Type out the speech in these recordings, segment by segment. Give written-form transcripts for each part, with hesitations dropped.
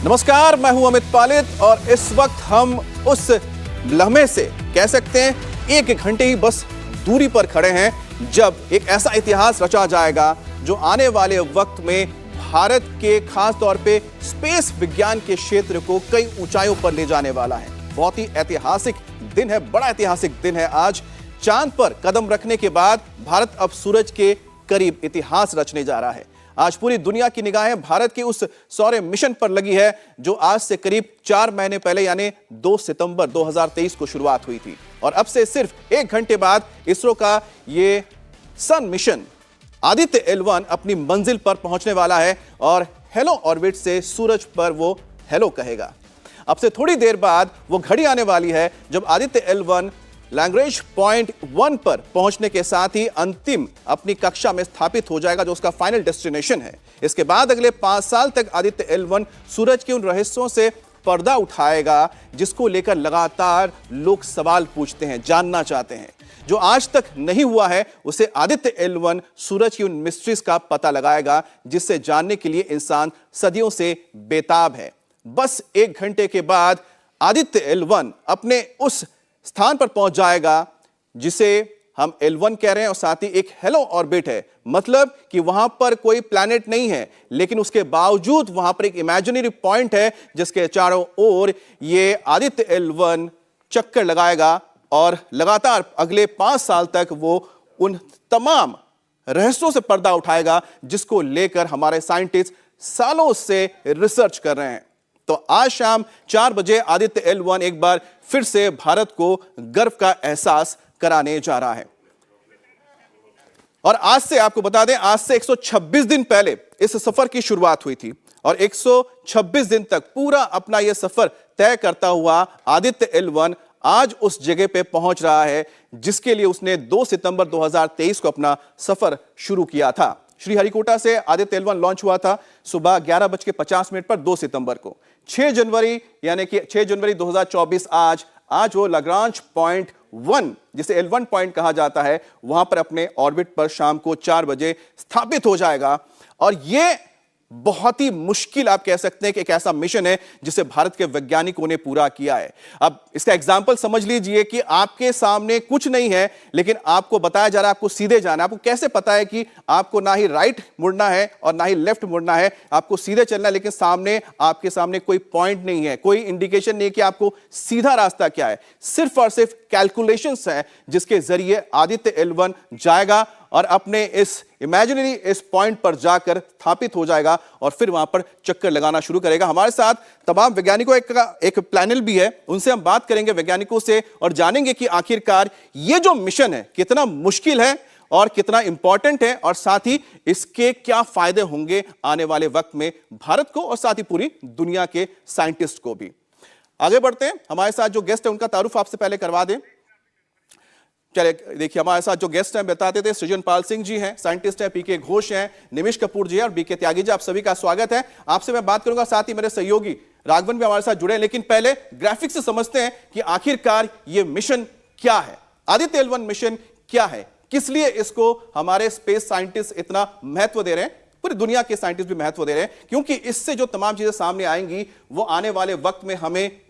नमस्कार, मैं हूं अमित पालित और इस वक्त हम उस लम्हे से कह सकते हैं 1 घंटे ही बस दूरी पर खड़े हैं जब एक ऐसा इतिहास रचा जाएगा जो आने वाले वक्त में भारत के खास तौर पे स्पेस विज्ञान के क्षेत्र को कई ऊंचाइयों पर ले जाने वाला है। बहुत ही ऐतिहासिक दिन है, बड़ा ऐतिहासिक दिन है। आज चांद पर कदम रखने के बाद भारत अब सूरज के करीब इतिहास रचने जा रहा है। आज पूरी दुनिया की निगाहें भारत के उस सौर मिशन पर लगी है जो आज से करीब 4 महीने पहले यानी 2 सितंबर 2023 को शुरुआत हुई थी और अब से सिर्फ 1 घंटे बाद इसरो का ये सन मिशन आदित्य L1 अपनी मंजिल पर पहुंचने वाला है और हेलो ऑर्बिट से सूरज पर वो हेलो कहेगा। अब से थोड़ी देर बाद वो घड़ी आने वाली है जब आदित्य L1 लैग्रेंज पॉइंट 1 पर पहुंचने के साथ ही अंतिम अपनी कक्षा में स्थापित हो जाएगा जो उसका फाइनल डेस्टिनेशन है। इसके बाद अगले 5 साल तक आदित्य L1 सूरज के उन रहस्यों से पर्दा उठाएगा जिसको लेकर लगातार लोग सवाल पूछते हैं, जानना चाहते हैं। जो आज तक नहीं हुआ है उसे आदित्य L1 सूरज की उन मिस्ट्रीज का पता लगाएगा जिससे जानने के लिए इंसान सदियों से बेताब है। बस 1 घंटे के बाद आदित्य L1 अपने उस स्थान पर पहुंच जाएगा जिसे हम L1 कह रहे हैं और साथ ही एक हेलो ऑर्बिट है। मतलब कि वहां पर कोई प्लैनेट नहीं है लेकिन उसके बावजूद वहां पर एक इमेजिनरी पॉइंट है जिसके चारों ओर ये आदित्य L1 चक्कर लगाएगा और लगातार अगले 5 साल तक वो उन तमाम रहस्यों से पर्दा उठाएगा जिसको लेकर हमारे साइंटिस्ट सालों से रिसर्च कर रहे हैं। तो आज शाम 4 बजे आदित्य L1 एक बार फिर से भारत को गर्व का एहसास कराने जा रहा है। और आज से आपको बता दें, आज से 126 दिन पहले इस सफर की शुरुआत हुई थी और 126 दिन तक पूरा अपना यह सफर तय करता हुआ आदित्य L1 आज उस जगह पे पहुंच रहा है जिसके लिए उसने 2 सितंबर 2023 को अपना सफर शुरू किया था। श्रीहरिकोटा से आदित्य L1 लॉन्च हुआ था सुबह 11:50 पर 2 सितंबर को। 6 जनवरी यानी कि 6 जनवरी 2024 आज वो लैग्रांज पॉइंट 1 जिसे L1 पॉइंट कहा जाता है वहां पर अपने ऑर्बिट पर शाम को 4 बजे स्थापित हो जाएगा। और ये बहुत ही मुश्किल आप कह सकते हैं कि एक ऐसा मिशन है जिसे भारत के वैज्ञानिकों ने पूरा किया है। अब इसका एग्जांपल समझ लीजिए कि आपके सामने कुछ नहीं है लेकिन आपको बताया जा रहा है आपको सीधे जाना है। आपको कैसे पता है कि आपको ना ही राइट मुड़ना है और ना ही लेफ्ट मुड़ना है, आपको सीधे चलना है, लेकिन सामने आपके सामने कोई पॉइंट नहीं है, कोई इंडिकेशन नहीं है कि आपको सीधा रास्ता क्या है। सिर्फ और सिर्फ कैलकुलेशंस हैं जिसके जरिए आदित्य L1 जाएगा और अपने इस इमेजिनरी इस पॉइंट पर जाकर स्थापित हो जाएगा और फिर वहां पर चक्कर लगाना शुरू करेगा। हमारे साथ तमाम वैज्ञानिकों का एक पैनल भी है, उनसे हम बात करेंगे वैज्ञानिकों से और जानेंगे कि आखिरकार ये जो मिशन है कितना मुश्किल है और कितना इंपॉर्टेंट है और साथ ही इसके क्या फायदे होंगे आने वाले वक्त में भारत को और साथ ही पूरी दुनिया के साइंटिस्ट को भी। आगे बढ़ते हैं, हमारे साथ जो गेस्ट है उनका तारुफ आपसे पहले करवा दें। चलिए देखिए, हमारे साथ जो गेस्ट हैं बताते थे, सृजनपाल सिंह जी हैं, साइंटिस्ट हैं, पीके घोष हैं, निमिष कपूर जी हैं और बीके त्यागी जी। आप सभी का स्वागत है। आपसे मैं बात करूंगा, साथ ही मेरे सहयोगी राघवन भी हमारे साथ जुड़े हैं, लेकिन पहले ग्राफिक्स से समझते हैं कि आखिरकार ये मिशन क्या है। आदित्य L1 मिशन क्या है, किस लिए इसको हमारे स्पेस साइंटिस्ट इतना महत्व दे रहे हैं, पूरी दुनिया के साइंटिस्ट भी महत्व दे रहे हैं, क्योंकि इससे जो तमाम चीजें सामने आएंगी वो आने वाले वक्त में हमें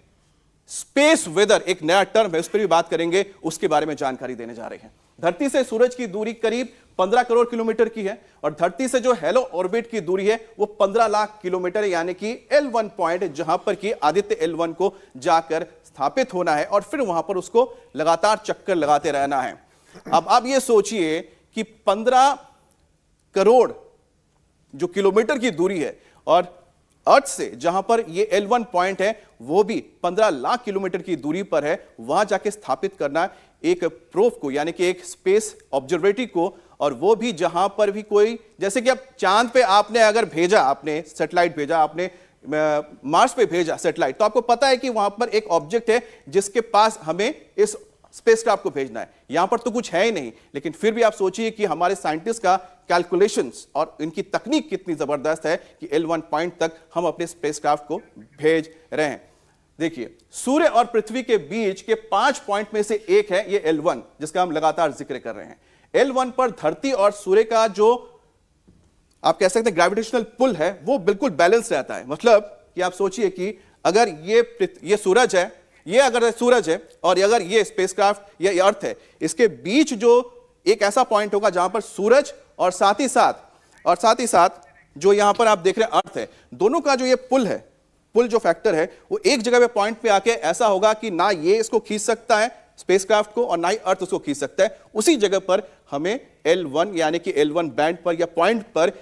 स्पेस वेदर, एक नया टर्म है, उस पर भी बात करेंगे, उसके बारे में जानकारी देने जा रहे हैं। धरती से सूरज की दूरी करीब 15 करोड़ किलोमीटर की है और धरती से जो हेलो ऑर्बिट की दूरी है वो 15 लाख किलोमीटर, यानी कि L1 पॉइंट जहां पर कि आदित्य L1 को जाकर स्थापित होना है और फिर वहां पर उसको लगातार चक्कर लगाते रहना है। अब आप ये सोचिए कि 15 करोड़ जो किलोमीटर की दूरी है और अर्थ से जहां पर ये L1 पॉइंट है वो भी 15 लाख किलोमीटर की दूरी पर है, वहां जाके स्थापित करना एक प्रोब को, यानी कि एक स्पेस ऑब्जर्वेटरी को, और वो भी जहां पर भी कोई, जैसे कि अब चांद पे आपने अगर भेजा, आपने सैटेलाइट भेजा, आपने मार्स पे भेजा सैटेलाइट, तो आपको पता है कि वहां पर एक ऑब्जेक्ट है जिसके पास हमें इस स्पेसक्राफ्ट को भेजना है। यहां पर तो कुछ है ही नहीं, लेकिन फिर भी आप सोचिए कि हमारे साइंटिस्ट का कैलकुलेशंस और इनकी तकनीक कितनी जबरदस्त है कि L1 पॉइंट तक हम अपने स्पेसक्राफ्ट को भेज रहे हैं। देखिए, सूर्य और पृथ्वी के बीच के 5 पॉइंट में से एक है ये L1 जिसका हम लगातार जिक्र कर रहे हैं। L1 पर धरती और सूर्य का जो आप कह सकते हैं ग्रेविटेशनल पुल है वो बिल्कुल बैलेंस रहता है। मतलब कि आप सोचिए कि अगर ये सूरज है, ये अगर सूरज है और अगर ये स्पेसक्राफ्ट या अर्थ है, इसके बीच जो एक ऐसा पॉइंट होगा जहां पर सूरज और साथ ही साथ जो यहां पर आप देख रहे हैं अर्थ है, दोनों का जो ये पुल जो फैक्टर है वो एक जगह पे पॉइंट पे आके ऐसा होगा कि ना ये इसको खींच सकता है स्पेसक्राफ्ट को और ना ही अर्थ उसको खींच सकता है। उसी जगह पर हमें L1 यानी कि L1 बैंड पर या पॉइंट पर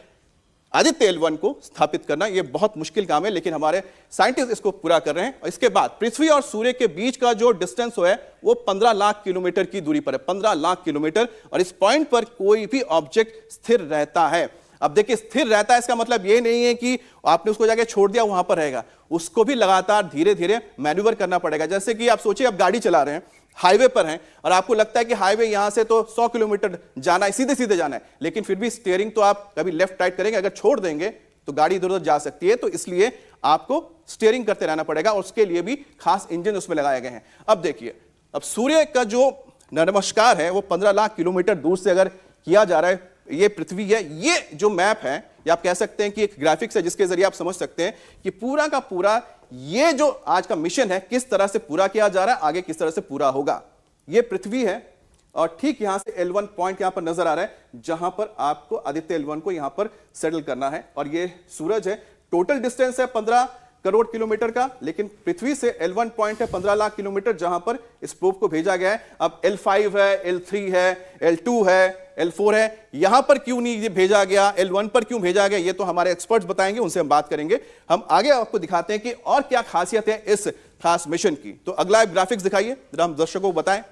आदित्य L1 को स्थापित करना ये बहुत मुश्किल काम है, लेकिन हमारे साइंटिस्ट इसको पूरा कर रहे हैं। और इसके बाद पृथ्वी और सूर्य के बीच का जो डिस्टेंस है वो 15 लाख किलोमीटर की दूरी पर है, 15 लाख किलोमीटर। और इस पॉइंट पर कोई भी ऑब्जेक्ट स्थिर रहता है। अब देखिए, स्थिर रहता है इसका मतलब ये नहीं है कि आपने उसको जाके छोड़ दिया वहां पर रहेगा, उसको भी लगातार धीरे धीरे मैन्यूवर करना पड़ेगा। जैसे कि आप सोचिए, आप गाड़ी चला रहे हैं, हाईवे पर हैं और आपको लगता है कि हाईवे यहां से तो 100 किलोमीटर जाना है, सीधे सीधे जाना है, लेकिन फिर भी स्टीयरिंग तो आप कभी लेफ्ट राइट करेंगे, अगर छोड़ देंगे तो गाड़ी इधर उधर जा सकती है। तो इसलिए आपको स्टीयरिंग करते रहना पड़ेगा और उसके लिए भी खास इंजन उसमें लगाए गए हैं। अब देखिए, अब सूर्य का जो नमस्कार है वो 15 लाख किलोमीटर दूर से अगर किया जा रहा है, ये पृथ्वी है, ये जो मैप है या आप कह सकते हैं कि एक ग्राफिक्स है जिसके जरिए आप समझ सकते हैं कि पूरा का पूरा ये जो आज का मिशन है किस तरह से पूरा किया जा रहा है, आगे किस तरह से पूरा होगा। ये पृथ्वी है और ठीक यहां से L1 पॉइंट यहां पर नजर आ रहा है जहां पर आपको आदित्य L1 को यहां पर सेटल करना है। और ये सूरज है, टोटल डिस्टेंस है 15 करोड़ किलोमीटर का, लेकिन पृथ्वी से L1 पॉइंट है 15 लाख किलोमीटर जहां पर इस प्रोब को भेजा गया है। अब L5 है, L3 है, L2 है, L4 है, यहां पर क्यों नहीं भेजा गया, L1 पर क्यों भेजा गया, ये तो हमारे एक्सपर्ट्स बताएंगे, उनसे हम बात करेंगे। हम आगे आपको दिखाते हैं कि और क्या खासियत है इस खास मिशन की। तो अगला ग्राफिक्स दिखाइए जरा, हम दर्शकों को बताएं।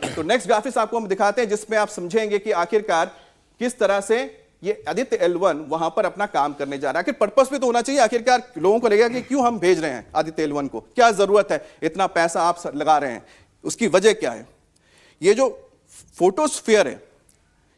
तो नेक्स्ट ग्राफिक्स आपको हम दिखाते हैं जिसमें आप समझेंगे कि आखिरकार किस तरह से ये आदित्य L1 वहां पर अपना काम करने जा रहा है। आखिर पर्पस भी तो होना चाहिए, आखिरकार लोगों को लगेगा कि क्यों हम भेज रहे हैं आदित्य L1 को, क्या जरूरत है, इतना पैसा आप लगा रहे हैं, उसकी वजह क्या है। ये जो फोटोस्फीयर है,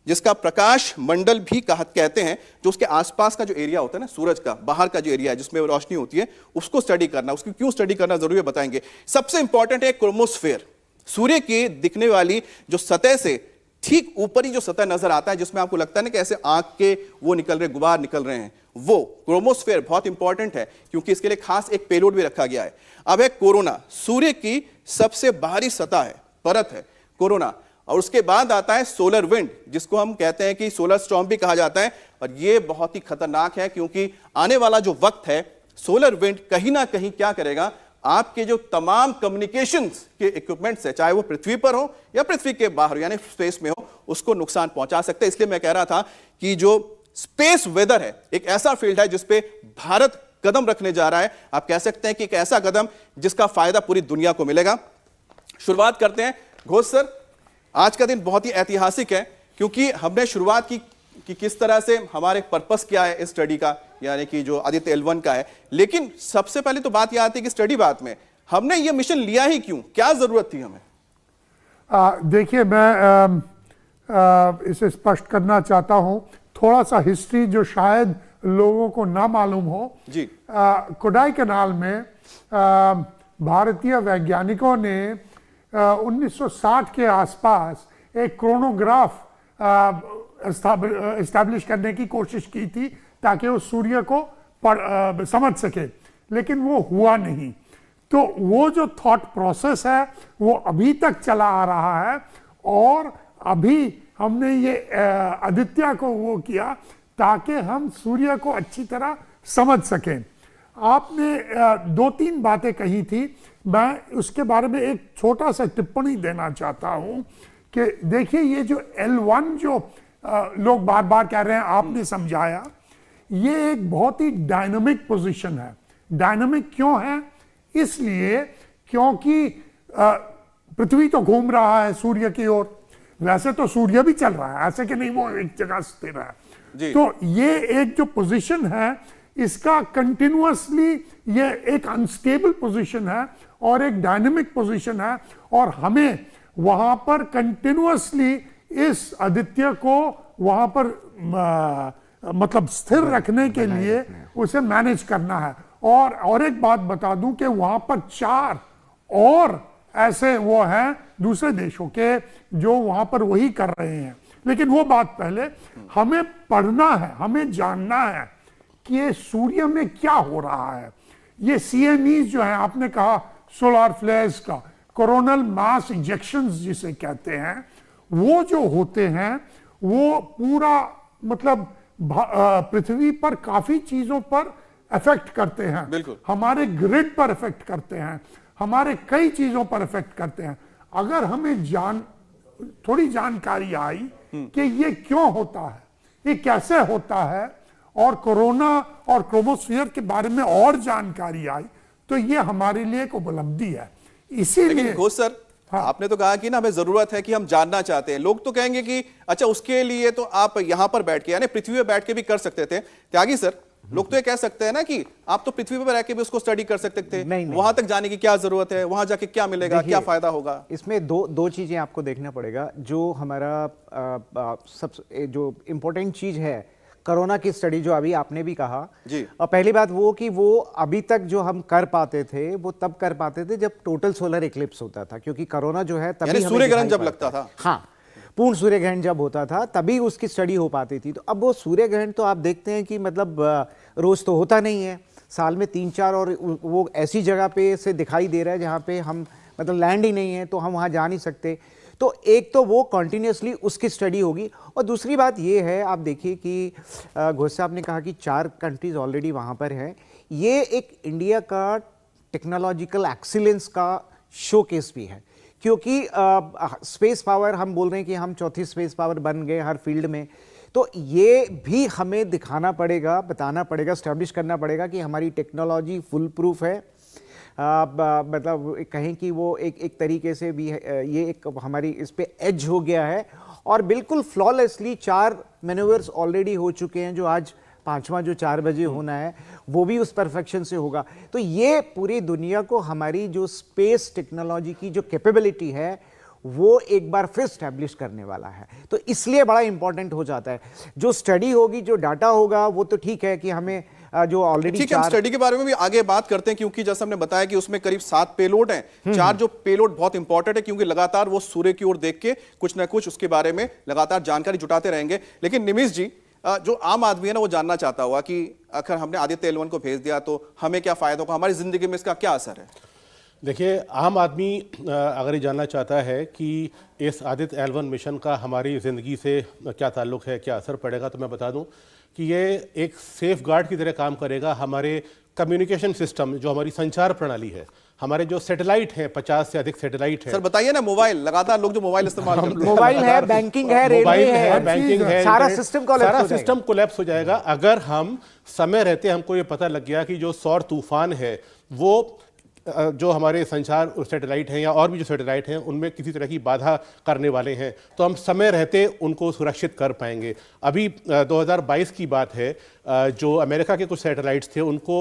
जिसका प्रकाश मंडल भी कहते हैं, जो उसके आसपास का जो एरिया होता है ना, सूरज का बाहर का जो एरिया है जिसमें रोशनी होती है, उसको स्टडी करना, उसकी क्यों स्टडी करना जरूरी है बताएंगे। सबसे इंपॉर्टेंट है क्रोमोस्फीयर, सूर्य की दिखने वाली जो सतह से ठीक ऊपर ही जो सतह नजर आता है, जिसमें आपको लगता है ना कि ऐसे आंख के वो निकल रहे, गुबार निकल रहे हैं, वो क्रोमोस्फीयर बहुत इंपॉर्टेंट है क्योंकि इसके लिए खास एक पेलोड भी रखा गया है। अब है कोरोना, सूर्य की सबसे बाहरी सतह है, परत है कोरोना। और उसके बाद आता है सोलर विंड, जिसको हम कहते हैं कि सोलर स्टॉर्म भी कहा जाता है। और ये बहुत ही खतरनाक है क्योंकि आने वाला जो वक्त है, सोलर विंड कहीं ना कहीं क्या करेगा, आपके जो तमाम कम्युनिकेशंस के इक्विपमेंट्स है, चाहे वो पृथ्वी पर हो या पृथ्वी के बाहर यानी स्पेस में हो, उसको नुकसान पहुंचा सकते हैं। इसलिए मैं कह रहा था कि जो स्पेस वेदर है एक ऐसा फील्ड है जिसपे भारत कदम रखने जा रहा है। आप कह सकते हैं कि एक ऐसा कदम जिसका फायदा पूरी दुनिया को मिलेगा। शुरुआत करते हैं घोष सर। आज का दिन बहुत ही ऐतिहासिक है क्योंकि हमने शुरुआत की कि किस तरह से हमारे पर्पस क्या है इस स्टडी का, यानी कि जो आदित्य L1 का है। लेकिन सबसे पहले तो बात यह आती है कि स्टडी बात में हमने ये मिशन लिया ही क्यों, क्या जरूरत थी हमें। देखिए, मैं इसे स्पष्ट करना चाहता हूं, थोड़ा सा हिस्ट्री जो शायद लोगों को ना मालूम हो जी। कोडाई कैनाल में भारतीय वैज्ञानिकों ने 1960 के आसपास एक क्रोनोग्राफ एस्टैब्लिश करने की कोशिश की थी ताकि वो सूर्य को समझ सके, लेकिन वो हुआ नहीं। तो वो जो थॉट प्रोसेस है वो अभी तक चला आ रहा है और अभी हमने ये आदित्य को वो किया ताकि हम सूर्य को अच्छी तरह समझ सकें। आपने 2-3 बातें कही थी, मैं उसके बारे में एक छोटा सा टिप्पणी देना चाहता हूं कि देखिए, ये जो L1 जो लोग बार बार कह रहे हैं, आपने समझाया, ये एक बहुत ही डायनामिक पोजीशन है। डायनामिक क्यों है? इसलिए क्योंकि पृथ्वी तो घूम रहा है सूर्य की ओर, वैसे तो सूर्य भी चल रहा है, ऐसे कि नहीं वो एक जगह स्थिर है। तो ये एक जो पोजीशन है इसका कंटिन्यूअसली ये एक अनस्टेबल पोजीशन है और एक डायनामिक पोजीशन है और हमें वहां पर कंटिन्यूअसली इस आदित्य को वहां पर मतलब स्थिर रखने के लिए उसे मैनेज करना है। और एक बात बता दूं कि वहां पर 4 और ऐसे वो हैं दूसरे देशों के जो वहां पर वही कर रहे हैं। लेकिन वो बात पहले हमें पढ़ना है, हमें जानना है कि ये सूर्य में क्या हो रहा है। ये CMEs जो है, आपने कहा सोलर फ्लेयर्स का, कोरोनल मास इंजेक्शंस जिसे कहते हैं, वो जो होते हैं वो पूरा मतलब पृथ्वी पर काफी चीजों पर इफेक्ट करते हैं। बिल्कुल। हमारे ग्रिड पर इफेक्ट करते हैं, हमारे कई चीजों पर इफेक्ट करते हैं। अगर हमें थोड़ी जानकारी आई कि ये क्यों होता है, ये कैसे होता है, और कोरोना और क्रोमोस्फीयर के बारे में और जानकारी आई, तो ये हमारे लिए एक उपलब्धि है। इसीलिए लेकिन घोष सर, आपने तो कहा कि ना हमें जरूरत है कि हम जानना चाहते हैं। लोग तो कहेंगे कि अच्छा उसके लिए तो आप यहां पर बैठ के यानी पृथ्वी पर बैठ के भी कर सकते थे। त्यागी सर, लोग तो ये कह सकते हैं ना कि आप तो पृथ्वी पर रह के भी उसको स्टडी कर सकते थे, नहीं। वहां तक जाने की क्या जरूरत है, वहां जाके क्या मिलेगा, क्या फायदा होगा? इसमें दो चीजें आपको देखना पड़ेगा। जो हमारा सब जो इम्पोर्टेंट चीज है कोरोना की स्टडी, जो अभी आपने भी कहा जी। और पहली बात वो कि वो अभी तक जो हम कर पाते थे वो तब कर पाते थे जब टोटल सोलर इक्लिप्स होता था, क्योंकि कोरोना जो है तभी सूर्य ग्रहण जब लगता था। हाँ, पूर्ण सूर्य ग्रहण जब होता था तभी उसकी स्टडी हो पाती थी। तो अब वो सूर्य ग्रहण तो आप देखते हैं कि मतलब रोज तो होता नहीं है, साल में 3-4, और वो ऐसी जगह पे से दिखाई दे रहा है जहाँ पे हम मतलब लैंड ही नहीं है, तो हम वहाँ जा नहीं सकते। तो एक तो वो कॉन्टिन्यूसली उसकी स्टडी होगी, और दूसरी बात ये है, आप देखिए कि घोष साहब ने कहा कि 4 कंट्रीज ऑलरेडी वहाँ पर हैं। ये एक इंडिया का टेक्नोलॉजिकल एक्सीलेंस का शोकेस भी है, क्योंकि स्पेस पावर हम बोल रहे हैं कि हम चौथी स्पेस पावर बन गए हर फील्ड में। तो ये भी हमें दिखाना पड़ेगा, बताना पड़ेगा, स्टैब्लिश करना पड़ेगा कि हमारी टेक्नोलॉजी फुल प्रूफ है। मतलब कहें कि वो एक तरीके से भी ये एक हमारी इस पे एज हो गया है, और बिल्कुल फ्लॉलेसली 4 मैन्यूवर्स ऑलरेडी हो चुके हैं, जो आज 5वां जो 4 बजे होना है वो भी उस परफेक्शन से होगा। तो ये पूरी दुनिया को हमारी जो स्पेस टेक्नोलॉजी की जो कैपेबिलिटी है वो एक बार फिर स्टैब्लिश करने वाला है। तो इसलिए बड़ा इंपॉर्टेंट हो जाता है। जो स्टडी होगी, जो डाटा होगा, वो तो ठीक है कि हमें जो ऑलरेडी ठीक है, हम स्टडी के बारे में भी आगे बात करते हैं, क्योंकि जैसा हमने बताया कि उसमें करीब 7 पेलोड हैं। 4 जो पेलोड बहुत इंपॉर्टेंट है, क्योंकि लगातार वो सूर्य की ओर देख के कुछ ना कुछ उसके बारे में लगातार जानकारी जुटाते रहेंगे। लेकिन निमिष जी, जो आम आदमी है ना, वो जानना चाहता होगा कि अगर हमने आदित्य L1 को भेज दिया तो हमें क्या फायदा होगा, हमारी जिंदगी में इसका क्या असर है? देखिए, आम आदमी अगर ये जानना चाहता है कि इस आदित्य L1 मिशन का हमारी ज़िंदगी से क्या ताल्लुक़ है, क्या असर पड़ेगा, तो मैं बता दूं कि ये एक सेफ गार्ड की तरह काम करेगा। हमारे कम्युनिकेशन सिस्टम, जो हमारी संचार प्रणाली है, हमारे जो सैटेलाइट हैं, 50 से अधिक सैटेलाइट है। सर बताइए ना, मोबाइल, लगातार लोग जो मोबाइल इस्तेमाल करते हैं, मोबाइल है, बैंकिंग है, रेलवे है, बैंकिंग है, सारा सिस्टम कोलैप्स हो जाएगा। अगर हम समय रहते हमको ये पता लग गया कि जो सौर तूफान है वो जो हमारे संचार सैटेलाइट हैं या और भी जो सैटेलाइट हैं उनमें किसी तरह की बाधा करने वाले हैं, तो हम समय रहते उनको सुरक्षित कर पाएंगे। अभी 2022 की बात है, जो अमेरिका के कुछ सैटेलाइट्स थे उनको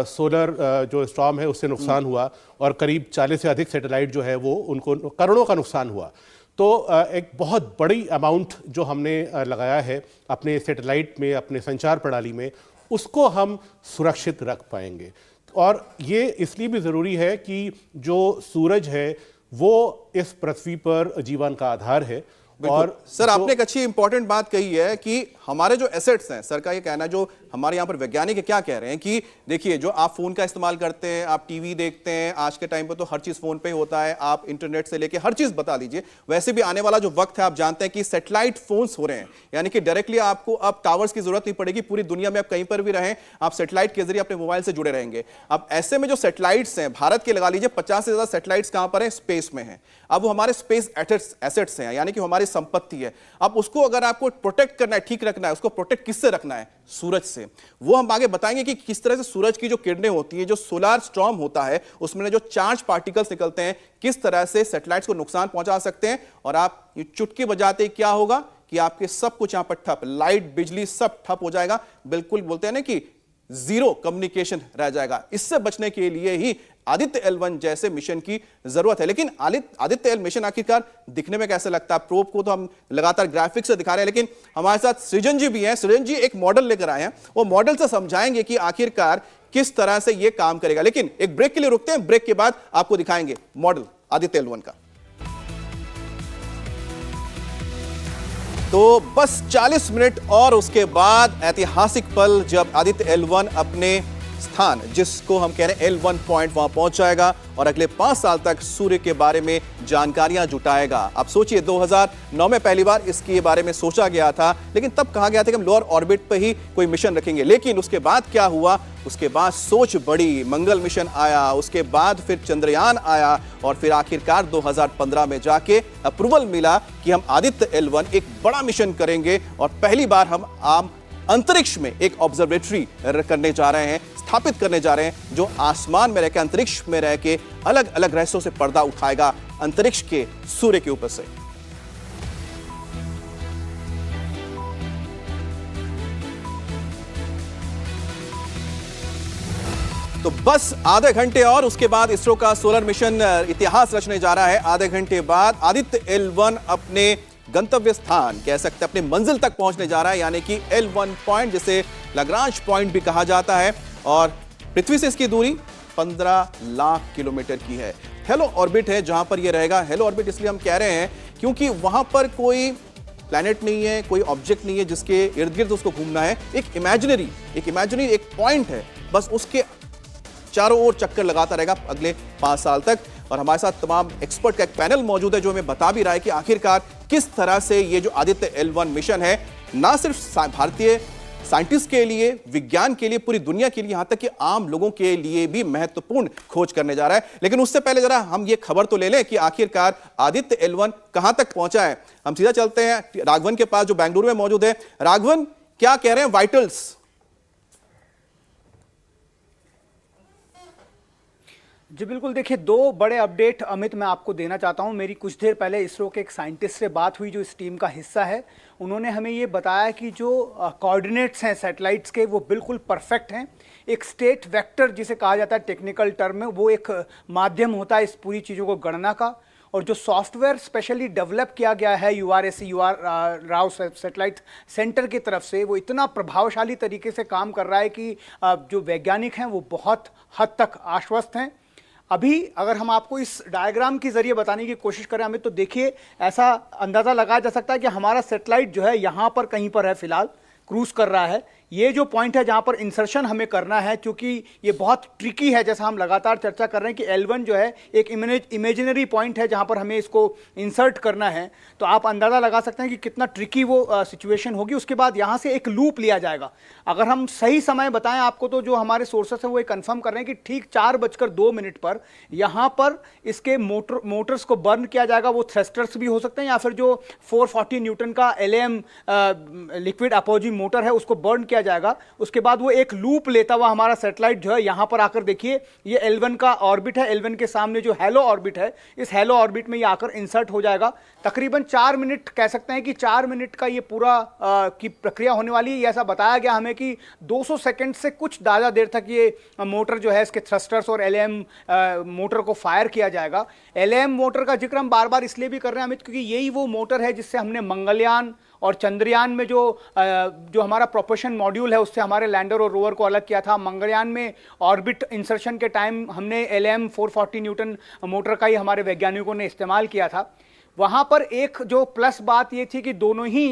सोलर जो स्टॉर्म है उससे नुकसान हुआ, और करीब 40 से अधिक सैटेलाइट जो है वो उनको करोड़ों का नुकसान हुआ। तो एक बहुत बड़ी अमाउंट जो हमने लगाया है अपने सैटेलाइट में, अपने संचार प्रणाली में, उसको हम सुरक्षित रख पाएंगे। और ये इसलिए भी ज़रूरी है कि जो सूरज है वो इस पृथ्वी पर जीवन का आधार है। और सर आपने एक अच्छी इंपॉर्टेंट बात कही है कि हमारे जो एसेट्स हैं, सर का ये कहना है, जो हमारे यहाँ पर वैज्ञानिक क्या कह रहे हैं कि देखिए, जो आप फोन का इस्तेमाल करते हैं, आप टीवी देखते हैं, आज के टाइम पे तो हर चीज फोन पे होता है, आप इंटरनेट से लेके हर चीज बता दीजिए। वैसे भी आने वाला जो वक्त है, आप जानते हैं कि सैटेलाइट फोन्स हो रहे हैं, यानी कि डायरेक्टली आपको अब टावर्स की जरूरत नहीं पड़ेगी। पूरी दुनिया में आप कहीं पर भी रहें, आप सैटेलाइट के जरिए अपने मोबाइल से जुड़े रहेंगे। अब ऐसे में जो सैटेलाइट्स हैं, भारत के लगा लीजिए 50 से ज्यादा सैटेलाइट्स कहां पर है? स्पेस में है। अब वो हमारे स्पेस एसेट्स हैं, यानी कि हमारी संपत्ति है। अब उसको अगर आपको प्रोटेक्ट करना है, ठीक रखना है, उसको प्रोटेक्ट किससे रखना है? सूरज से। वो हम आगे बताएंगे कि किस तरह से सूरज की जो किरणें होती हैं, जो सोलर स्टॉर्म होता है, उसमें जो चार्ज पार्टिकल्स निकलते हैं, किस तरह से सैटेलाइट्स को नुकसान पहुंचा सकते हैं। और आप ये चुटकी बजाते क्या होगा कि आपके सब कुछ यहां पर ठप, लाइट, बिजली सब ठप हो जाएगा। बिल्कुल बोलते हैं ना कि जीरो कम्युनिकेशन रह जाएगा। इससे बचने के लिए ही आदित्य L1 जैसे मिशन की जरूरत है। लेकिन आदित्य L मिशन आखिरकार दिखने में कैसे लगता है? प्रोब को तो हम लगातार ग्राफिक्स से दिखा रहे हैं, लेकिन हमारे साथ सृजन जी भी हैं। सृजन जी एक मॉडल लेकर आए हैं, वो मॉडल से समझाएंगे कि आखिरकार किस तरह से यह काम करेगा। लेकिन एक ब्रेक के लिए रुकते हैं, ब्रेक के बाद आपको दिखाएंगे मॉडल आदित्य L1 का। तो बस 40 मिनट और उसके बाद ऐतिहासिक पल, जब आदित्य L1 अपने स्थान जिसको हम कह रहे हैं L1 पॉइंट वहां पहुंच जाएगा और अगले 5 साल तक सूर्य के बारे में जानकारियां जुटाएगा। आप सोचिए 2009 में पहली बार इसके बारे में सोचा गया था, लेकिन तब कहा गया था कि हम लोअर ऑर्बिट पे ही कोई मिशन रखेंगे। लेकिन उसके बाद क्या हुआ, उसके बाद सोच बढ़ी, मंगल मिशन आया, उसके बाद फिर चंद्रयान आया और फिर आखिरकार 2015 में जाके अप्रूवल मिला कि हम आदित्य L1 एक बड़ा मिशन करेंगे और पहली बार हम आम अंतरिक्ष में एक ऑब्जर्वेटरी करने जा रहे हैं, स्थापित करने जा रहे हैं, जो आसमान में रहकर, अंतरिक्ष में रह के अलग अलग रहस्यों से पर्दा उठाएगा अंतरिक्ष के सूर्य के ऊपर से। तो बस आधे घंटे और उसके बाद इसरो का सोलर मिशन इतिहास रचने जा रहा है। आधे घंटे बाद आदित्य L1 अपने गंतव्य स्थान, कह सकते हैं अपने मंजिल तक पहुंचने जा रहा है, यानी कि L1 पॉइंट, जिसे लाग्रांज पॉइंट भी कहा जाता है, और पृथ्वी से इसकी दूरी 15 लाख किलोमीटर की है। हेलो ऑर्बिट है जहां पर यह रहेगा। हेलो ऑर्बिट इसलिए हम कह रहे हैं क्योंकि वहां पर कोई प्लैनेट नहीं है, कोई ऑब्जेक्ट नहीं है जिसके इर्द गिर्द उसको घूमना है। एक इमेजिनरी एक पॉइंट है, बस उसके चारों ओर चक्कर लगाता रहेगा अगले 5 साल तक। और हमारे साथ तमाम एक्सपर्ट का एक पैनल मौजूद है जो हमें बता भी रहा है कि आखिरकार किस तरह से ये जो आदित्य L1 मिशन है, ना सिर्फ भारतीय साइंटिस्ट के लिए, विज्ञान के लिए, पूरी दुनिया के लिए, यहां तक कि आम लोगों के लिए भी महत्वपूर्ण खोज करने जा रहा है। लेकिन उससे पहले जरा हम ये खबर तो ले लें कि आखिरकार आदित्य L1 कहां तक पहुंचा है। हम सीधा चलते हैं राघवन के पास जो बेंगलुरु में मौजूद है। राघवन, क्या कह रहे हैं वाइटल्स? जी बिल्कुल, देखिए 2 बड़े अपडेट अमित मैं आपको देना चाहता हूं। मेरी कुछ देर पहले इसरो के एक साइंटिस्ट से बात हुई जो इस टीम का हिस्सा है। उन्होंने हमें ये बताया कि जो कोऑर्डिनेट्स हैं सैटेलाइट्स के वो बिल्कुल परफेक्ट हैं। एक स्टेट वेक्टर जिसे कहा जाता है टेक्निकल टर्म में, वो एक माध्यम होता है इस पूरी चीज़ों को गणना का। और जो सॉफ्टवेयर स्पेशली डेवलप किया गया है राव सैटेलाइट सेंटर की तरफ से, वो इतना प्रभावशाली तरीके से काम कर रहा है कि जो वैज्ञानिक हैं वो बहुत हद तक आश्वस्त हैं। अभी अगर हम आपको इस डायग्राम के जरिए बताने की कोशिश करें हमें, तो देखिए ऐसा अंदाज़ा लगाया जा सकता है कि हमारा सैटेलाइट जो है यहाँ पर कहीं पर है, फिलहाल क्रूज कर रहा है। ये जो पॉइंट है जहाँ पर इंसर्शन हमें करना है, क्योंकि ये बहुत ट्रिकी है, जैसा हम लगातार चर्चा कर रहे हैं कि L1 जो है एक इमेजिनरी पॉइंट है जहाँ पर हमें इसको इंसर्ट करना है। तो आप अंदाज़ा लगा सकते हैं कि कितना ट्रिकी वो सिचुएशन होगी। उसके बाद यहाँ से एक लूप लिया जाएगा। अगर हम सही समय बताएं आपको, तो जो हमारे सोर्सेस हैं वो ये कंफर्म कर रहे हैं कि ठीक 4:02 पर यहाँ पर इसके मोटर्स को बर्न किया जाएगा। वो थ्रस्टर्स भी हो सकते हैं या फिर जो 440 न्यूटन का LM लिक्विड अपोजी मोटर है उसको बर्न किया जाएगा। उसके बाद वो एक लूप लेता हुआ हमारा सैटेलाइट जो है यहाँ पर आकर, देखिए ये L1 का ऑर्बिट है, L1 के सामने जो हेलो ऑर्बिट है, इस हेलो ऑर्बिट में ये आकर इंसर्ट हो जाएगा। तकरीबन 4 मिनट कह सकते हैं कि 4 मिनट का ये पूरा की प्रक्रिया होने वाली है। ऐसा बताया गया हमें कि 200 सेकंड से कुछ ज़्यादा देर तक ये मोटर जो है इसके थ्रस्टर्स और LM मोटर को फायर किया जाएगा। LM मोटर का जिक्र हम बार बार इसलिए भी कर रहे हैं अमित, क्योंकि यही वो मोटर है जिससे हमने मंगलयान और चंद्रयान में जो हमारा प्रोपल्शन मॉड्यूल है उससे हमारे लैंडर और रोवर को अलग किया था। मंगलयान में ऑर्बिट इंसर्शन के टाइम हमने LM 440 न्यूटन मोटर का ही हमारे वैज्ञानिकों ने इस्तेमाल किया था। वहाँ पर एक जो प्लस बात ये थी कि दोनों ही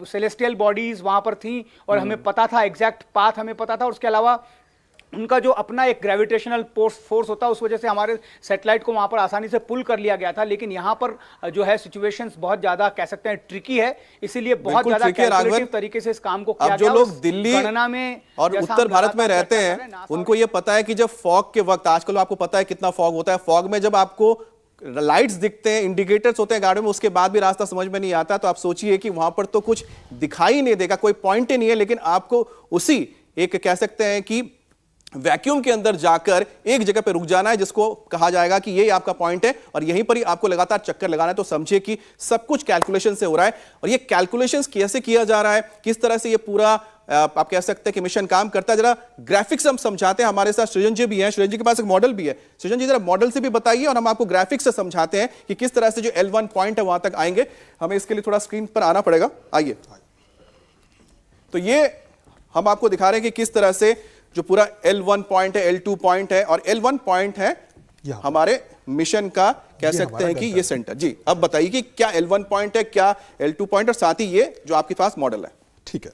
सेलेस्टियल बॉडीज़ वहाँ पर थी और हमें पता था, एग्जैक्ट पाथ हमें पता था। और उसके अलावा उनका जो अपना एक ग्रेविटेशनल फोर्स होता है, उस वजह से हमारे सैटेलाइट को वहाँ पर आसानी से पुल कर लिया गया था। लेकिन यहाँ पर जो है सिचुएशंस बहुत ज़्यादा कह सकते हैं ट्रिकी है, इसीलिए बहुत ज़्यादा कैलकुलेटिव तरीके से इस काम को किया गया। जो लोग दिल्ली गणना में और उत्तर भारत में रहते हैं उनको ये पता है कि जब फॉग के वक्त, आजकल आपको पता है कितना फॉग होता है, फॉग में जब आपको लाइट्स दिखते हैं, इंडिकेटर्स होते हैं गाड़ियों में, उसके बाद भी रास्ता समझ में नहीं आता, तो आप सोचिए कि वहां पर तो कुछ दिखाई नहीं देगा, कोई पॉइंट ही नहीं है। लेकिन आपको उसी एक कह सकते हैं कि वैक्यूम के अंदर जाकर एक जगह पे रुक जाना है, जिसको कहा जाएगा कि ये आपका पॉइंट है और यहीं पर ही आपको लगातार चक्कर लगाना है। तो समझिए कि सब कुछ कैलकुलेशन से हो रहा है। और ये कैलकुलेशंस कैसे किया जा रहा है, किस तरह से ये पूरा आप कह सकते हैं कि मिशन काम करता है, जरा ग्राफिक्स हम समझाते हैं। हमारे साथ सृजन जी भी हैं, सृजन जी के पास एक मॉडल भी है। सृजन जी जरा मॉडल से भी बताइए और हम आपको ग्राफिक्स से समझाते हैं कि किस तरह से जो L1 पॉइंट है वहां तक आएंगे। हमें इसके लिए थोड़ा स्क्रीन पर आना पड़ेगा, आइए। तो ये हम आपको दिखा रहे हैं कि किस तरह से जो पूरा L1 पॉइंट है, L2 पॉइंट है और L1 पॉइंट है हमारे मिशन का, कह सकते हैं कि ये सेंटर। जी अब बताइए कि क्या L1 पॉइंट है, क्या L2 पॉइंट, और साथ ही ये जो आपके पास मॉडल है। ठीक है,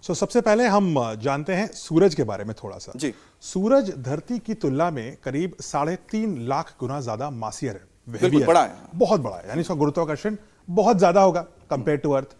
सबसे पहले हम जानते हैं सूरज के बारे में थोड़ा सा। जी। सूरज धरती की तुलना में करीब 3.5 लाख गुना ज्यादा मासियर है, बिल्कुल heavier बड़ा है। बहुत बड़ा है, यानी इसका गुरुत्वाकर्षण बहुत ज्यादा होगा compare to earth.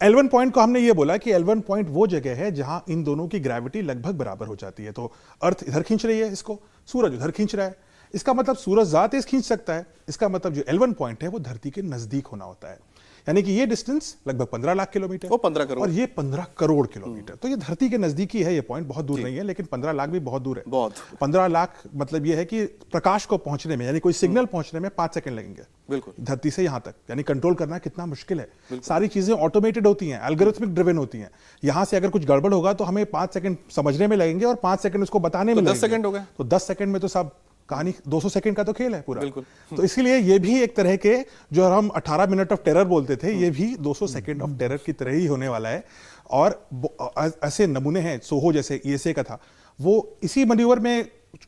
L1 point को हमने ये बोला कि L1 पॉइंट वो जगह है जहां इन दोनों की ग्रेविटी लगभग बराबर हो जाती है। तो अर्थ इधर खींच रही है इसको, सूरज उधर खींच रहा है। इसका मतलब सूरज ज्यादा तेज खींच सकता है। इसका मतलब जो L1 पॉइंट है वो धरती के नजदीक होना होता है, यानी कि ये डिस्टेंस लगभग 15 लाख किलोमीटर, वो 15 करोड़। और ये 15 करोड़ किलोमीटर। तो ये धरती के नजदीकी है, ये पॉइंट बहुत दूर नहीं है, लेकिन 15 लाख भी बहुत दूर है। बहुत। 15 लाख मतलब ये है कि प्रकाश को पहुंचने में, यानी कोई सिग्नल पहुंचने में 5 सेकंड लगेंगे बिल्कुल। धरती से यहां तक, यानी कंट्रोल करना कितना मुश्किल है। सारी चीजें ऑटोमेटेड होती हैं, एल्गोरिथमिक ड्रिवन होती हैं। यहां से अगर कुछ गड़बड़ होगा तो हमें 5 सेकंड समझने में लगेंगे और 5 सेकंड उसको बताने में 10 सेकंड हो गए। तो 10 सेकंड में तो सब कहानी 200 सेकंड का तो खेल है पूरा। बिल्कुल। तो इसलिए ये भी एक तरह के, जो हम 18 मिनट ऑफ टेरर बोलते थे, ये भी 200 सेकंड ऑफ टेरर की तरह ही होने वाला है। और ऐसे नमूने हैं, सोहो जैसे ईएसए का था, वो इसी मैन्यूवर में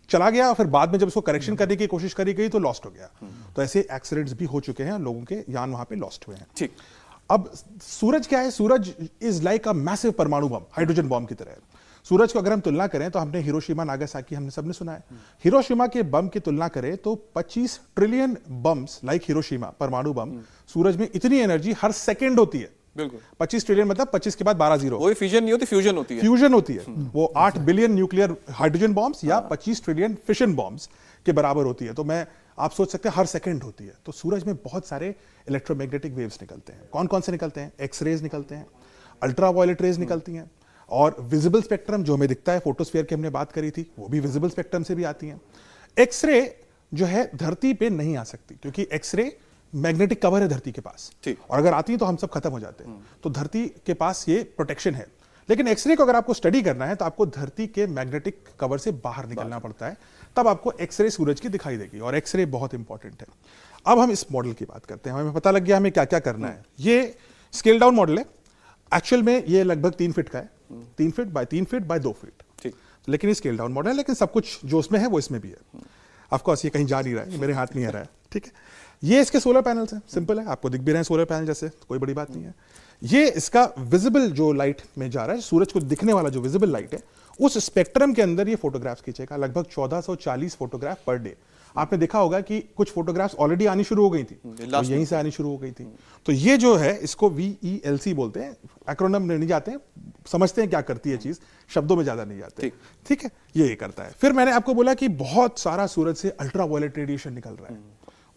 चला गया, फिर बाद में जब उसको करेक्शन करने की कोशिश करी गई तो लॉस्ट हो गया। तो ऐसे एक्सीडेंट्स भी हो चुके हैं, लोगों के यान वहां पे लॉस्ट हुए हैं। ठीक। अब सूरज क्या है? सूरज इज लाइक अ मैसिव परमाणु बम, हाइड्रोजन बम की तरह है। सूरज को अगर हम तुलना करें तो हमने हिरोशिमा नागासाकी हमने सबने सुना है। हिरोशिमा के बम की तुलना करें तो 25 ट्रिलियन बम्स लाइक हिरोशिमा परमाणु बम, सूरज में इतनी एनर्जी हर सेकंड होती है। बिल्कुल। 25 ट्रिलियन मतलब 25 के बाद 12 जीरो। वो फ्यूजन नहीं होती, फ्यूजन होती है। फ्यूजन होती है। वो 8 बिलियन न्यूक्लियर हाइड्रोजन बॉम्ब्स या 25 ट्रिलियन फिशन बॉम्ब्स के बराबर होती है। तो मैं आप सोच सकते हैं हर सेकंड होती है। तो सूरज में बहुत सारे इलेक्ट्रोमैग्नेटिक वेव्स निकलते हैं। कौन कौन से निकलते हैं? एक्सरेज निकलते हैं, अल्ट्रावायलेट रेज निकलती हैं, और विजिबल स्पेक्ट्रम जो हमें दिखता है, फोटोस्फीयर की हमने बात करी थी, वो भी विजिबल स्पेक्ट्रम से भी आती हैं। एक्सरे जो है धरती पे नहीं आ सकती, क्योंकि एक्सरे मैग्नेटिक कवर है धरती के पास, ठीक। और अगर आती है तो हम सब खत्म हो जाते हैं। तो धरती के पास ये प्रोटेक्शन है। लेकिन एक्सरे को अगर आपको स्टडी करना है तो आपको धरती के मैग्नेटिक कवर से बाहर निकलना पड़ता है, तब आपको एक्सरे सूरज की दिखाई देगी, और एक्सरे बहुत इंपॉर्टेंट है। अब हम इस मॉडल की बात करते हैं। हमें पता लग गया हमें क्या क्या करना है। ये स्केल डाउन मॉडल है। एक्चुअल में ये लगभग 3 फीट का है, 3 feet by 3 feet by 2 feet. ठीक। लेकिन ये स्केल डाउन मॉडल है, लेकिन सब कुछ जो उसमें है वो इसमें भी है। ऑफकोर्स ये कहीं जा नहीं रहा है, ये मेरे हाथ नहीं आ रहा है। ठीक है, ये इसके सोलर पैनल्स हैं, सिंपल है, आपको दिख भी रहे हैं सोलर पैनल जैसे, कोई बड़ी बात नहीं है। ये इसका विजिबल जो लाइट में जा रहा है, सूरज को दिखने वाला जो विजिबल लाइट है, उस स्पेक्ट्रम के अंदर ये फोटोग्राफ्स खींचेगा, लगभग 1440 फोटोग्राफ पर डे। आपने देखा होगा कि कुछ फोटोग्राफ्स ऑलरेडी आनी शुरू हो गई थी, तो यहीं से आनी शुरू हो गई थी। तो ये जो है इसको VELC बोलते हैं, एक्रोनिम नहीं जाते हैं, समझते हैं क्या करती है चीज, शब्दों में ज्यादा नहीं जाते। ठीक है, ये करता है। फिर मैंने आपको बोला कि बहुत सारा सूरज से अल्ट्रावायलेट रेडिएशन निकल रहा है।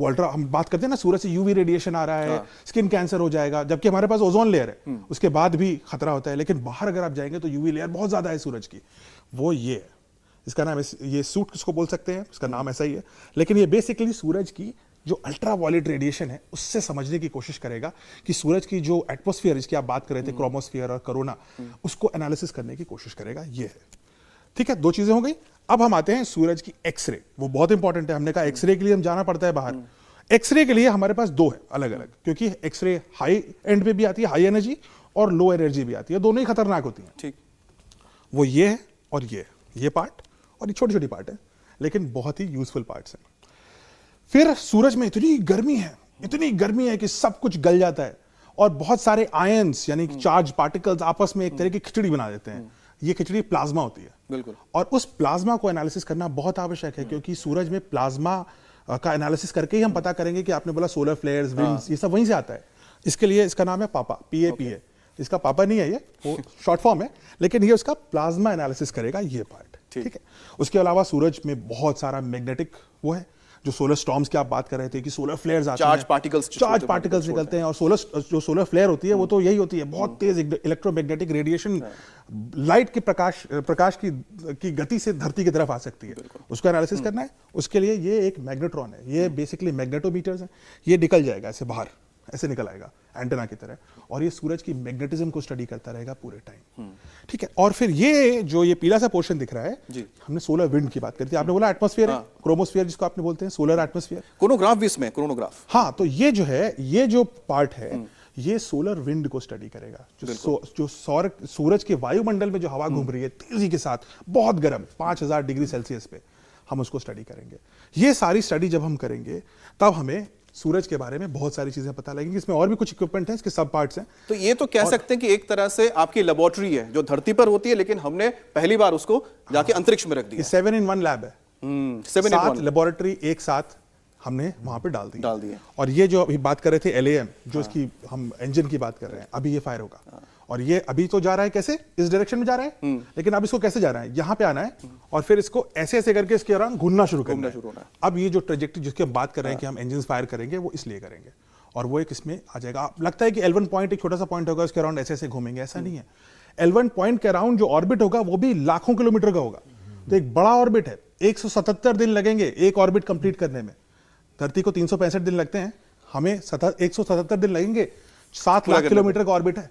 वो अल्ट्रा, हम बात करते हैं ना, सूरज से यूवी रेडिएशन आ रहा है, स्किन कैंसर हो जाएगा, जबकि हमारे पास ओजोन लेयर है, उसके बाद भी खतरा होता है। लेकिन बाहर अगर आप जाएंगे तो यूवी लेयर बहुत ज्यादा है सूरज की, वो ये है। इसका नाम, ये सूट किसको बोल सकते हैं, इसका नाम ऐसा ही है। लेकिन ये बेसिकली सूरज की जो अल्ट्रावायलेट रेडिएशन है उससे समझने की कोशिश करेगा कि सूरज की जो एटमॉस्फेयर, जिसकी आप बात कर रहे थे, क्रोमोस्फेयर और कोरोना, उसको एनालिसिस करने की कोशिश करेगा। ये है। ठीक है, 2 चीजें हो गई। अब हम आते हैं सूरज की एक्सरे, वो बहुत इंपॉर्टेंट है। हमने कहा एक्सरे के लिए हम जाना पड़ता है बाहर। एक्सरे के लिए हमारे पास 2 है अलग अलग, क्योंकि एक्सरे हाई एंड पे भी आती है, हाई एनर्जी, और लो एनर्जी भी आती है, दोनों ही खतरनाक होती हैं। ठीक। वो ये है और ये पार्ट, और ये छोटी छोटी पार्ट है, लेकिन बहुत ही यूजफुल पार्ट्स हैं। फिर सूरज में इतनी गर्मी है कि सब कुछ गल जाता है, और बहुत सारे आयंस यानी चार्ज पार्टिकल्स आपस में एक तरह की खिचड़ी बना देते हैं। ये खिचड़ी प्लाज्मा होती है। बिल्कुल। और उस प्लाज्मा को एनालिसिस करना बहुत आवश्यक है, क्योंकि सूरज में प्लाज्मा का एनालिसिस करके ही हम पता करेंगे कि आपने बोला सोलर फ्लेयर्स, विंड्स, ये सब वहीं से आता है। इसके लिए इसका नाम है पापा, PAPA। इसका पापा नहीं है, ये वो शॉर्ट फॉर्म है, लेकिन ये उसका प्लाज्मा एनालिसिस करेगा, ये पार्ट। ठीक है। उसके अलावा सूरज में बहुत सारा मैग्नेटिक वो है, जो सोलर स्टॉर्म्स की आप बात कर रहे थे कि सोलर फ्लेयर्स आते हैं, चार्ज पार्टिकल्स निकलते हैं, और सोलर फ्लेयर होती है वो तो यही होती है, बहुत तेज इलेक्ट्रोमैग्नेटिक रेडिएशन, लाइट के प्रकाश की गति से धरती की तरफ आ सकती है। उसको एनालिसिस करना है, उसके लिए ये एक मैग्नेट्रॉन है, ये बेसिकली मैग्नेटोमीटर्स है, ये निकल जाएगा ऐसे बाहर, ऐसे निकल आएगा एंटेना की तरह, और ये सूरज की मैग्नेटिज्म को स्टडी करता रहेगा पूरे टाइम। ठीक है। और फिर ये जो ये पीला सा पोर्शन दिख रहा है, हमने सोलर विंड की बात करी थी, आपने बोला एटमॉस्फेयर है, क्रोमोस्फेयर जिसको आपने बोलते हैं, सोलर एटमॉस्फेयर, कोरोनोग्राफ भी इसमें, कोरोनोग्राफ। हाँ, तो ये जो है, ये जो पार्ट है, ये सोलर विंड को स्टडी करेगा, जो सूरज के वायुमंडल में जो हवा घूम रही है तेजी के साथ, बहुत गर्म, 5000 डिग्री सेल्सियस पे, हम उसको स्टडी करेंगे। ये सारी स्टडी जब हम करेंगे तब हमें सूरज के बारे में बहुत सारी चीजें पता लगेंगी। इसमें और भी कुछ इक्विपमेंट हैं, इसके सब पार्ट्स हैं। तो ये तो कह सकते हैं कि एक तरह से आपकी लेबोरेटरी है जो धरती पर होती है, लेकिन हमने पहली बार उसको जाके अंतरिक्ष में रख दिया। ये 7-in-1 लैब है। 7 लेबोरेटरी एक साथ हमने वहां पे डाल दी। और ये जो अभी बात कर रहे थे LAM, जो इसकी हम इंजन की बात कर रहे हैं, अभी ये फायर होगा। और ये अभी तो जा रहा है कैसे, इस डायरेक्शन में जा रहा है, लेकिन अब इसको कैसे जा रहा है, यहां पे आना है और फिर इसको ऐसे ऐसे करके इसके दौरान घूमना शुरू करना है। अब ये जो ट्रेजेक्टरी जिसकी हम बात कर रहे हैं कि हम इंजन फायर करेंगे, वो इसलिए करेंगे और वो एक इसमें आ जाएगा। लगता है कि L1 पॉइंट एक छोटा सा पॉइंट होगा, उसके अराउंड ऐसे ऐसे घूमेंगे, ऐसा नहीं है। L1 पॉइंट के अराउंड जो ऑर्बिट होगा वो भी लाखों किलोमीटर का होगा। तो एक बड़ा ऑर्बिट है, 177 दिन लगेंगे एक ऑर्बिट कंप्लीट करने में। धरती को 365 दिन लगते हैं, हमें 177 दिन लगेंगे। 7 लाख किलोमीटर का ऑर्बिट है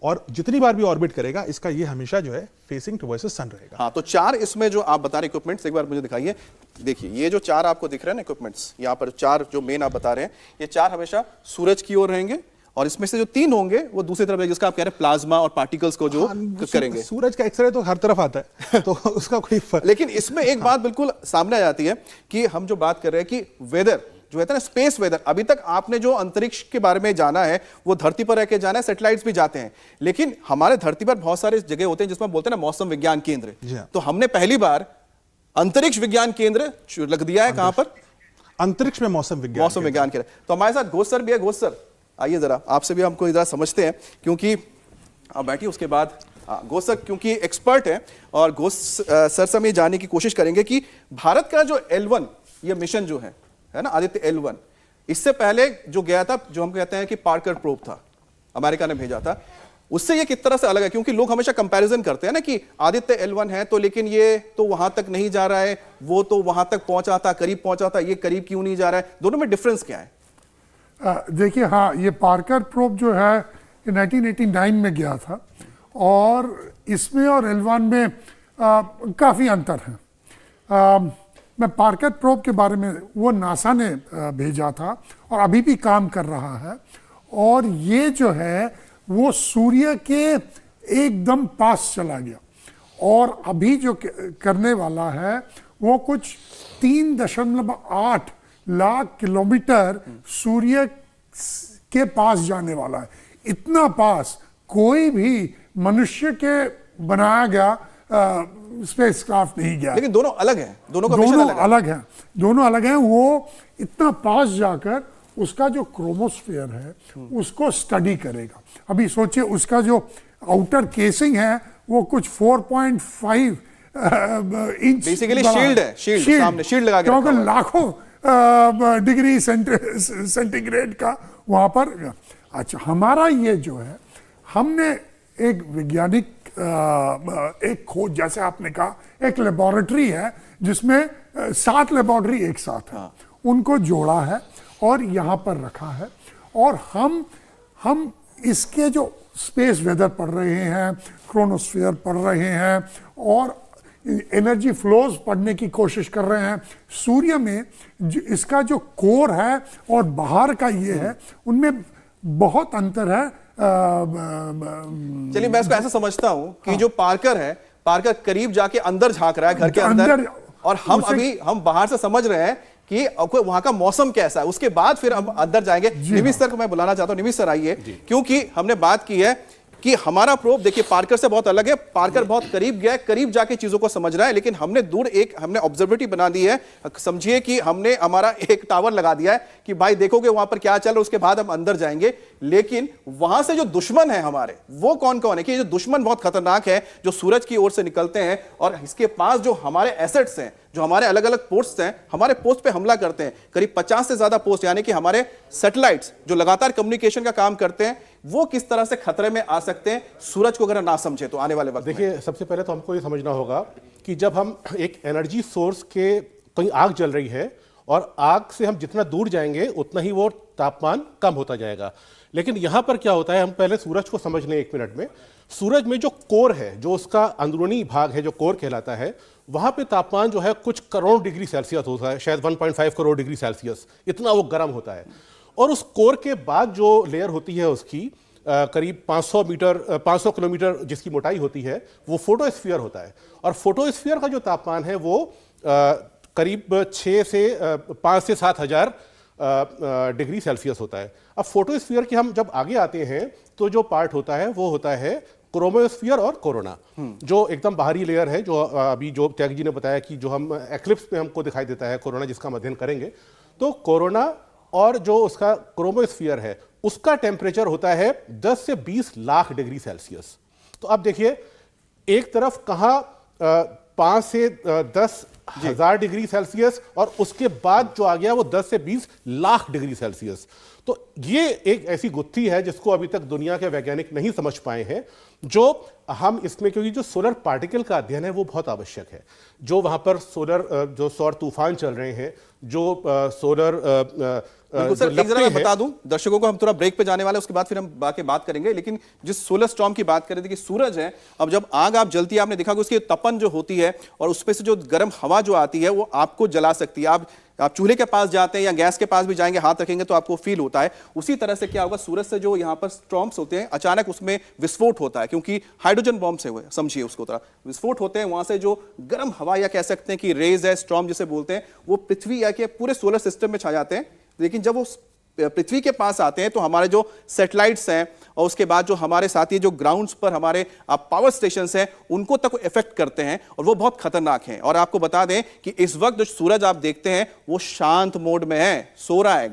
और जितनी बार भी ऑर्बिट करेगा इसका ये हमेशा जो है फेसिंग टुवर्ड्स द सन रहेगा। हाँ, तो 4 इसमें जो आप बता रहे इक्विपमेंट्स एक बार मुझे दिखाइए। देखिए ये जो 4 आपको दिख रहे हैं ना इक्विपमेंट्स, यहाँ पर 4 जो मेन आप बता रहे हैं, ये 4 हमेशा सूरज की ओर रहेंगे और इसमें से जो 3 होंगे वो दूसरी तरफ है, जिसका आप कह रहे हैं प्लाज्मा और पार्टिकल्स को जो करेंगे। सूरज का एक्सरे तो हर तरफ आता है तो उसका कोई फर्क। लेकिन इसमें एक बात बिल्कुल सामने आ जाती है कि हम जो बात कर रहे हैं कि वेदर जो है ना, स्पेस वेदर, अभी तक आपने जो अंतरिक्ष के बारे में जाना है वो धरती पर रह के जाना है, सैटेलाइट्स भी जाते हैं, लेकिन हमारे धरती पर बहुत सारे जगह होते हैं जिसमें बोलते हैं ना मौसम विज्ञान केंद्र। तो हमने पहली बार अंतरिक्ष विज्ञान केंद्र लग दिया है। कहां पर? अंतरिक्ष में मौसम विज्ञान केंद्र। तो हमारे साथ घोष सर भी है। घोष सर आइए जरा, आपसे भी हमको जरा समझते हैं, क्योंकि आप बैठिए, उसके बाद घोष सर क्योंकि एक्सपर्ट है और घोष सर से हम ये जानने की कोशिश करेंगे कि भारत का जो L1 ये मिशन जो है ना, आदित्य L1, इससे पहले जो गया था, जो हम कहते हैं कि पार्कर प्रोब था, अमेरिका ने भेजा था, उससे ये किस तरह से अलग है? क्योंकि लोग हमेशा कंपैरिजन करते हैं ना कि आदित्य L1 है तो लेकिन ये तो वहां तक नहीं जा रहा है, वो तो वहां तक पहुंचा था, करीब पहुंचा था, ये करीब क्यों नहीं जा रहा है? दोनों में डिफरेंस क्या है? देखिए, हाँ, ये पार्कर प्रोब जो है ये 1989 में गया था और इसमें और L1 में काफ़ी अंतर है। मैं पार्कर प्रोब के बारे में, वो नासा ने भेजा था और अभी भी काम कर रहा है, और ये जो है वो सूर्य के एकदम पास चला गया और अभी जो करने वाला है वो कुछ 3.8 लाख किलोमीटर सूर्य के पास जाने वाला है। इतना पास कोई भी मनुष्य के बनाया गया स्पेसक्राफ्ट नहीं गया। लेकिन दोनों अलग हैं, दोनों का मिशन दोनों अलग हैं। वो इतना पास जाकर उसका जो क्रोमोस्फीयर है उसको स्टडी करेगा। अभी सोचिए, उसका जो आउटर केसिंग है वो कुछ 4.5 इंच बेसिकली शील्ड है, सामने शील्ड लगा के क्योंकि लाखों डिग्री सेंटीग्रेड का वहां पर। अच्छा, हमारा ये जो है, हमने एक वैज्ञानिक एक खोज, जैसे आपने कहा, एक लेबोरेटरी है जिसमें 7 लेबोरेटरी एक साथ है, उनको जोड़ा है और यहाँ पर रखा है और हम इसके जो स्पेस वेदर पढ़ रहे हैं, क्रोनोस्फीयर पढ़ रहे हैं और एनर्जी फ्लोज पढ़ने की कोशिश कर रहे हैं। सूर्य में इसका जो कोर है और बाहर का ये है, उनमें बहुत अंतर है। चलिए, मैं इसको ऐसा समझता हूं कि जो पार्कर है, पार्कर करीब जाके अंदर झांक रहा है, घर के अंदर, और हम बाहर से समझ रहे हैं कि वहां का मौसम कैसा है, उसके बाद फिर हम अंदर जाएंगे। निमिष सर को मैं बुलाना चाहता हूं। निमिष सर आइए, क्योंकि हमने बात की है कि हमारा प्रोब देखिए पार्कर से बहुत अलग है। पार्कर बहुत करीब गया है, करीब जाके चीजों को समझ रहा है, लेकिन हमने दूर हमने ऑब्जर्वेटरी बना दी है। समझिए कि हमने हमारा एक टावर लगा दिया है कि भाई देखोगे वहां पर क्या चल रहा है, उसके बाद हम अंदर जाएंगे। लेकिन वहां से जो दुश्मन है हमारे, वो कौन कौन है? कि जो दुश्मन बहुत खतरनाक है, जो सूरज की ओर से निकलते हैं और इसके पास जो हमारे एसेट्स हैं, जो हमारे अलग अलग पोस्ट हैं, हमारे पोस्ट पे हमला करते हैं। करीब 50 से ज्यादा पोस्ट, यानी कि हमारे सैटेलाइट्स जो लगातार कम्युनिकेशन का काम करते हैं, वो किस तरह से खतरे में आ सकते हैं सूरज को अगर ना समझे तो आने वाले वक्त। देखिए, सबसे पहले तो हमको ये समझना होगा कि जब हम एक एनर्जी सोर्स के कहीं आग जल रही है और आग से हम जितना दूर जाएंगे उतना ही वो तापमान कम होता जाएगा। लेकिन यहां पर क्या होता है, हम पहले सूरज को समझ लें 1 मिनट में। सूरज में जो कोर है, जो उसका अंदरूनी भाग है, जो कोर कहलाता है, वहां पे तापमान जो है कुछ करोड़ डिग्री सेल्सियस होता है, शायद 1.5 करोड़ डिग्री सेल्सियस, इतना वो गर्म होता है। और उस कोर के बाद जो लेयर होती है उसकी करीब 500 किलोमीटर जिसकी मोटाई होती है, वो फोटोस्फीयर होता है। और फोटोस्फीयर का जो तापमान है वो करीब 5 से 7 हजार डिग्री सेल्सियस होता है। अब फोटोस्फीयर के हम जब आगे आते हैं तो जो पार्ट होता है वो होता है क्रोमोस्फीयर और कोरोना, जो एकदम बाहरी लेयर है, जो अभी जो त्याग जी ने बताया कि जो हम एक्लिप्स में हमको दिखाई देता है कोरोना, जिसका हम अध्ययन करेंगे। तो कोरोना और जो उसका क्रोमोस्फीयर है उसका टेम्परेचर होता है 10 से 20 लाख डिग्री सेल्सियस। तो अब देखिए एक तरफ कहाँ 5 से 10 हजार डिग्री सेल्सियस और उसके बाद जो आ गया वो 10 से 20 लाख डिग्री सेल्सियस। तो ये एक ऐसी गुत्थी है जिसको अभी तक दुनिया के वैज्ञानिक नहीं समझ पाए हैं, जो हम इसमें, क्योंकि जो सोलर पार्टिकल का अध्ययन है वो बहुत आवश्यक है। जो वहां पर जो सौर तूफान चल रहे हैं, जो सोलर बिल्कुल सर, एक जरा मैं बता दूं दर्शकों को, हम थोड़ा ब्रेक पे जाने वाले हैं, उसके बाद फिर हम बाकी बात करेंगे। लेकिन जिस सोलर स्टॉर्म की बात कर रहे थे कि सूरज है, अब जब आग आप जलती है, आपने देखा कि उसकी तपन जो होती है और उसमें से जो गर्म हवा जो आती है वो आपको जला सकती है। आप चूल्हे के पास जाते हैं या गैस के पास भी जाएंगे, हाथ रखेंगे तो आपको फील होता है। उसी तरह से क्या होगा, सूरज से जो यहाँ पर स्टॉर्म्स होते हैं, अचानक उसमें विस्फोट होता है, क्योंकि हाइड्रोजन बॉम्ब से हुए, समझिए उसको थोड़ा, विस्फोट होते हैं, वहां से जो गर्म हवा या कह सकते हैं कि रेज है, स्टॉर्म जिसे बोलते हैं, वो पृथ्वी या कि पूरे सोलर सिस्टम में छा जाते हैं। लेकिन जब वो पृथ्वी के पास आते हैं तो हमारे जो सैटेलाइट्स हैं और उसके बाद जो हमारे साथी जो ग्राउंड्स पर हमारे पावर स्टेशंस हैं, उनको तक इफेक्ट करते हैं और वो बहुत खतरनाक हैं। और आपको बता दें कि इस वक्त जो सूरज आप देखते हैं वो शांत मोड में है, सो रहा है।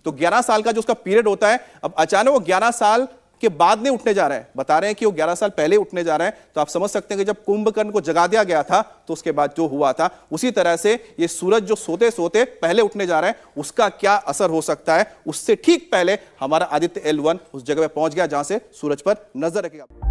तो 11 साल का जो उसका पीरियड होता है, अब अचानक वो 11 साल के बाद नहीं उठने जा रहा है, बता रहे हैं कि वो 11 साल पहले उठने जा रहा है। तो आप समझ सकते हैं कि जब कुंभकर्ण को जगा दिया गया था तो उसके बाद जो हुआ था, उसी तरह से ये सूरज जो सोते सोते पहले उठने जा रहा है, उसका क्या असर हो सकता है। उससे ठीक पहले हमारा आदित्य L1 उस जगह पे पहुंच गया जहां से सूरज पर नजर रखेगा।